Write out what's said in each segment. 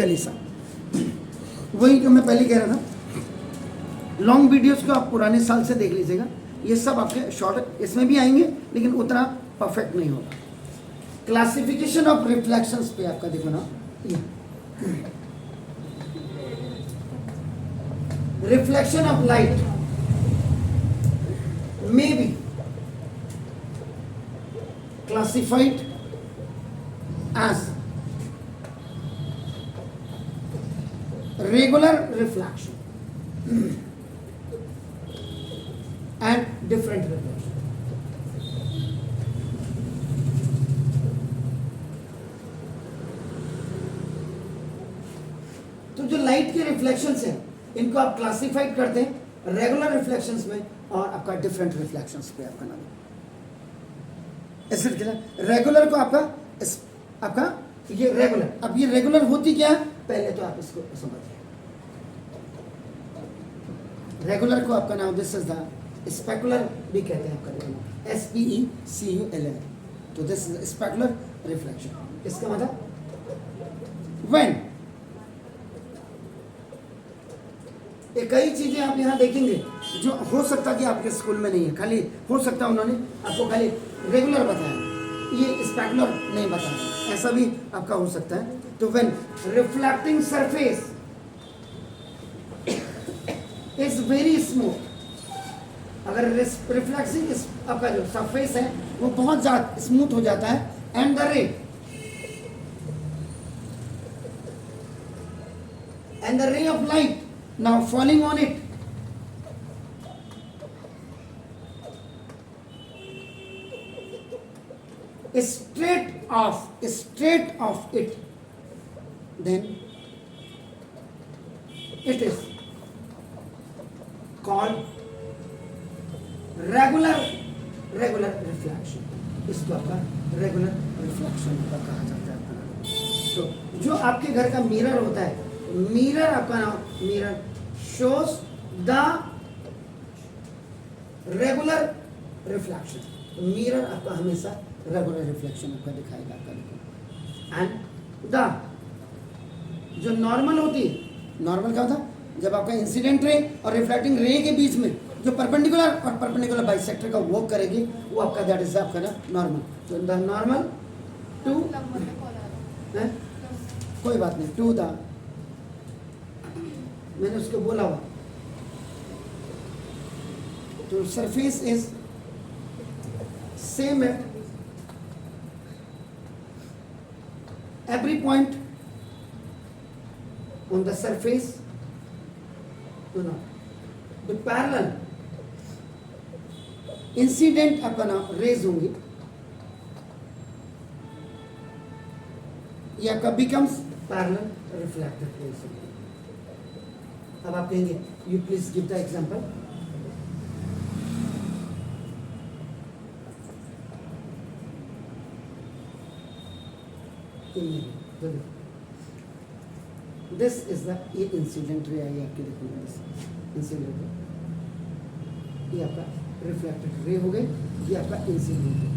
चलिए सर, वही जो मैं पहले कह रहा था, लॉन्ग वीडियोस को आप पुराने साल से देख लीजिएगा, ये सब आपके शॉर्ट इसमें भी आएंगे लेकिन उतना परफेक्ट नहीं होगा। क्लासिफिकेशन ऑफ रिफ्लेक्शंस पे आपका देखो ना, reflection of light may be classified as regular reflection and different reflection. तो जो लाइट के रिफ्लेक्शंस हैं इनको आप क्लासिफाइड करते हैं रेगुलर रिफ्लेक्शंस में और आपका डिफरेंट रिफ्लेक्शंस पे आपका नाम ऐसे रेगुलर को आपका ये रेगुलर, अब ये रेगुलर होती क्या है पहले तो आप इसको समझिए। रेगुलर को आपका नाम दिस इज द स्पेकुलर भी कहते हैं आपका नाम SPECULAR, तो दिस इज स्पेकुलर रिफ्लेक्शन। इसका मतलब व्हेन ये कई चीजें आप यहाँ देखेंगे जो हो सकता कि आपके स्कूल में नहीं है, खाली हो सकता उन्होंने आपको खाली रेगुलर बताया, ये स्पेकुलर नहीं बताया, ऐसा भी आपका हो सकता है। तो when reflecting surface is very smooth, अगर रिफ्लेक्टिंग आपका जो सरफेस है वो बहुत ज्यादा स्मूथ हो जाता है and the ray of light now falling on it straight off it, then it is called regular reflection। इसको आपका रेगुलर रिफ्लेक्शन कहा जाता है। तो जो आपके घर का मिरर होता है, मिरर आपका नाम mirror shows the regular reflection, mirror आपका हमेशा रेगुलर रिफ्लेक्शन आपका दिखाएगा आपका। एंड द जो नॉर्मल होती है, नॉर्मल क्या होता है जब आपका इंसिडेंट रे और रिफ्लेक्टिंग रे के बीच में जो परपेंडिकुलर और परपेंडिकुलर बाइसेक्टर का वर्क करेगी वो आपका दैट इज आपका ना नॉर्मल। तो द नॉर्मल टू कोई बात नहीं टू द, मैंने उसको बोला हुआ, तो surface is same at every point on the surface, you know, the parallel incident आपका नाम रेज होंगी, ये आपका becomes parallel reflected rays। अब आप कहेंगे you please give the example। This is the ये इंसिडेंट रे आई आपके देखोगे, इंसिडेंट रे ये आपका रिफ्लेक्टेड रे हो गए, ये आपका इंसिडेंट रे।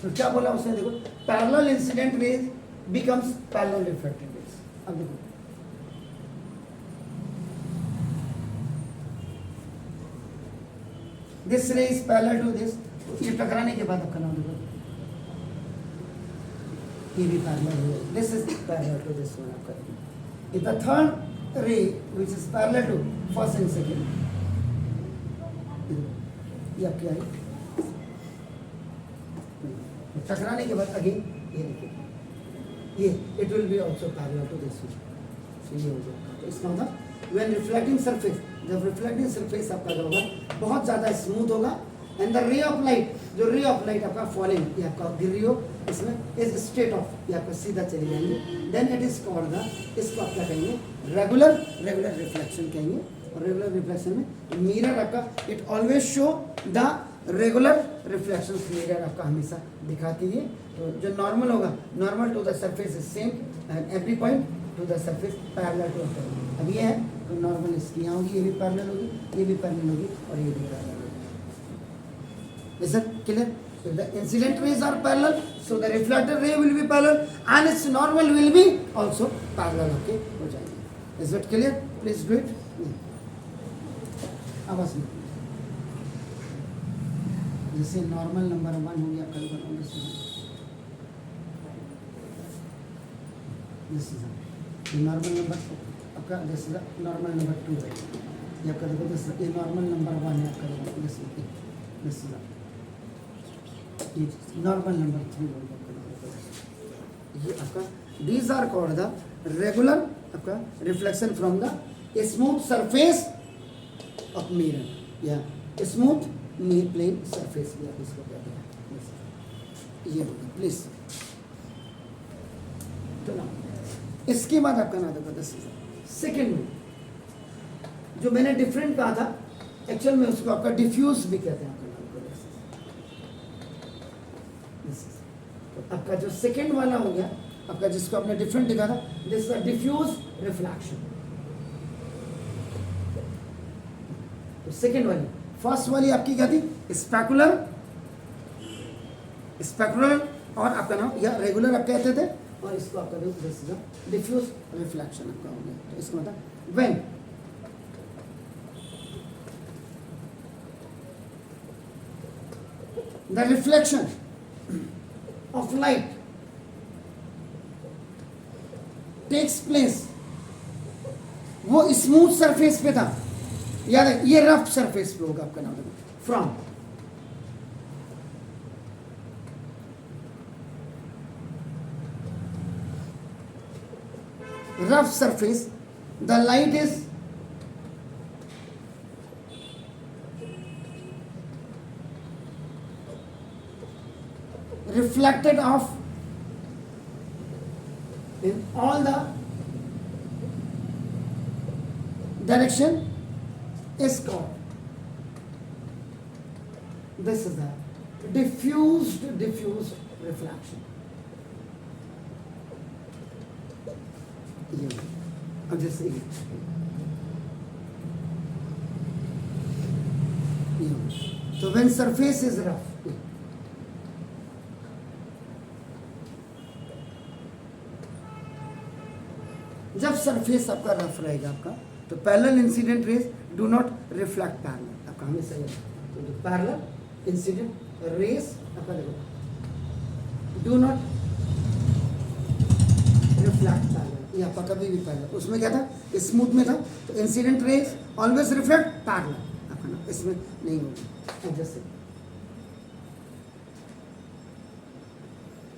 तो क्या बोला उसने देखो, parallel incident ray becomes parallel reflected raise. अब देखो दिस रे इज पैरेलल टू दिस, ये टकराने के बाद आपका नाम देखो ये भी पैरेलल है, this is parallel to this one आपका। If the third ray which is parallel to first and second, ये क्या है टकराने के बाद अगेन ये देखिए ये it will be also parallel to this one, so ये हो जाएगा। तो इसका मतलब when reflecting surface, जब reflecting surface आपका जो होगा बहुत ज़्यादा स्मूथ होगा and the ray of light, जो ray of light आपका falling ये आपका गिर रही हो इसमें is straight off, ये आपका सीधा चली जाएंगे, then it is called the, इसको आप क्या कहेंगे रेगुलर रिफ्लेक्शन कहेंगे। और रेगुलर रिफ्लेक्शन में मिरर आपका it always show the regular reflections, mirror आपका हमेशा दिखाती है। तो जो नॉर्मल होगा normal to the surface is same and every point to the surface parallel to. अब ये है तो नॉर्मल इसकी यहाँ होगी, ये भी पैरेलल होगी, ये भी पैरेलल होगी और ये भी पैरेलल होगी। Is that clear? So the incident rays are parallel, so the reflected ray will be parallel and its normal will be also parallel आपके हो जाएंगे। Is it clear? Please do it. आवाज में जैसे नॉर्मल नंबर 1 हो गया, कल बनाओ दिस इज नॉर्मल नंबर आपका, दिस इज नॉर्मल नंबर 2 है, ये आपका देखो दिस ये नॉर्मल नंबर 1 है आपका, देखो दिस इज नॉर्मल नंबर 3 हो गया। ये आपका these are called the regular आपका reflection from the smooth surface of mirror या smooth plane surface भी आप इसको कहते हैं। ये होगा प्लीज। तो ना इसके बाद आपका ना देखो सेकेंड में जो मैंने डिफरेंट कहा था, एक्चुअल में उसको आपका डिफ्यूज भी कहते हैं आपका नाम को। आपका जो सेकेंड वाला हो गया आपका, जिसको आपने डिफरेंट लिखा था, दिस इज डिफ्यूज रिफ्लेक्शन। तो सेकेंड वाली, फर्स्ट वाली आपकी क्या थी? स्पेकुलर, स्पेकुलर और आपका नाम या रेगुलर आप कहते थे, और इसको आपका दिस इज डिफ्यूज रिफ्लेक्शन आपका हो गया। तो इसका मतलब when the reflection of light takes place, वो स्मूथ सरफेस पे था, याद है, ये रफ सरफेस पे होगा आपका नाम from rough surface the light is reflected off in all the direction is called, this is the diffused reflection। ये अब जैसे ये तो when surface is rough, जब सरफेस आपका रफ रहेगा आपका, तो parallel incident raise do not reflect parallel आपका हमेशा ये, तो पैरेलल इंसिडेंट रेज आपका देखो डू नॉट रिफ्लेक्ट पैरेलल, ये आपका कभी भी पैरेलल, उसमें क्या था स्मूथ में था, तो incident raise always reflect parallel आपका ना, इसमें नहीं होगा। जैसे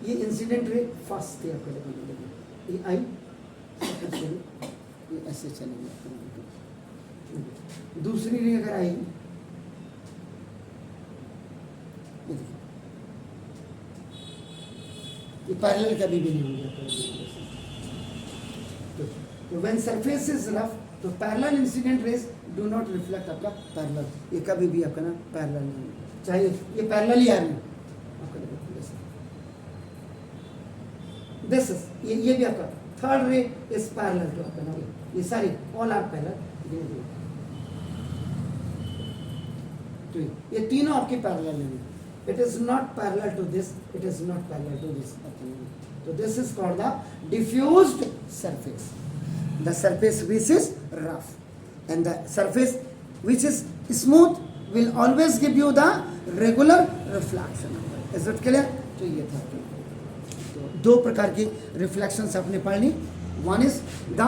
ये इंसिडेंट रे फर्स्ट थी आपका, देखो ये आई ये ऐसे चलेंगे, दूसरी रे अगर आएगी ये पैरेलल कभी भी नहीं होगा। तो व्हेन सरफेस इज रफ, तो parallel incident raise do not reflect आपका पैरेलल, ये कभी भी आपका ना पैरेलल नहीं होगा, चाहे ये पैरेलल ही आ रही है आपका। दिस इज ये भी आपका थर्ड रे इज पैरेलल टू आपका ना, ये सारी ऑल आर पैरेलल, तो ये तीनों आपकी पैरेलल हैं। It is not parallel to this, it is not parallel to this, तो this is called the diffused surface, the surface which is rough and the surface which is smooth will always give you the regular reflection। is it clear? तो ये था, दो प्रकार की reflections आपने पढ़नी, one is the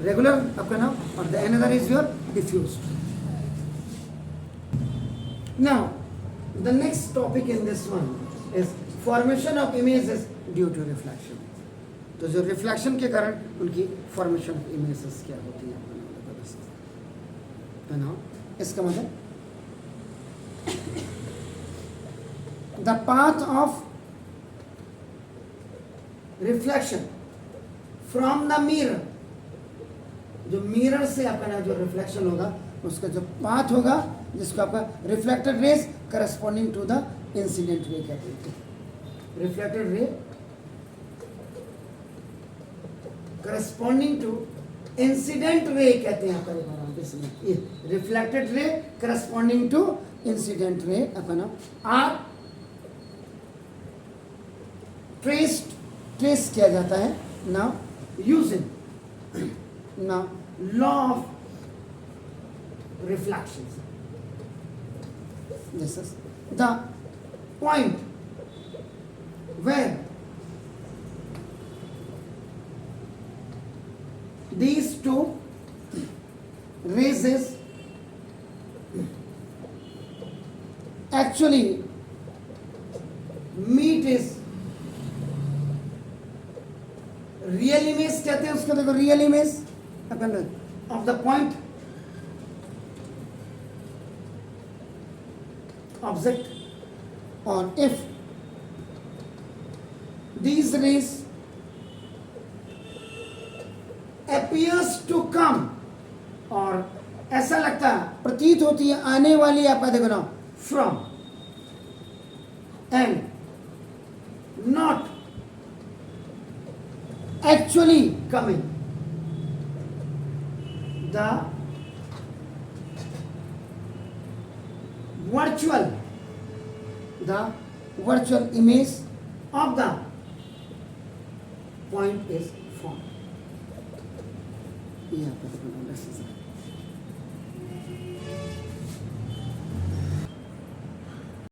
regular आपका नाम और the another is your diffused. Now the next topic in this one is formation of images due to reflection. तो जो रिफ्लेक्शन के कारण उनकी फॉर्मेशन ऑफ इमेजेस क्या होती है ना, इसका मतलब the path of reflection from the mirror, जो मिरर से आपका ना जो रिफ्लेक्शन होगा उसका जो पाथ होगा, जिसको आपका reflected rays corresponding to the incident ray कहते हैं। Reflected ray corresponding to incident ray कहते हैं आपका, ये reflected ray corresponding to incident ray आपका नाम आर ट्रेस किया जाता है। Now using now law of reflections. This is the point where these two rays actually meet is real image कहते हैं उसको. देखो real image of the point object. और if these rays appears to come, और ऐसा लगता है प्रतीत होती है आने वाली, आपका देखो ना, from and not actually coming, the virtual image of the point is formed. Yeah,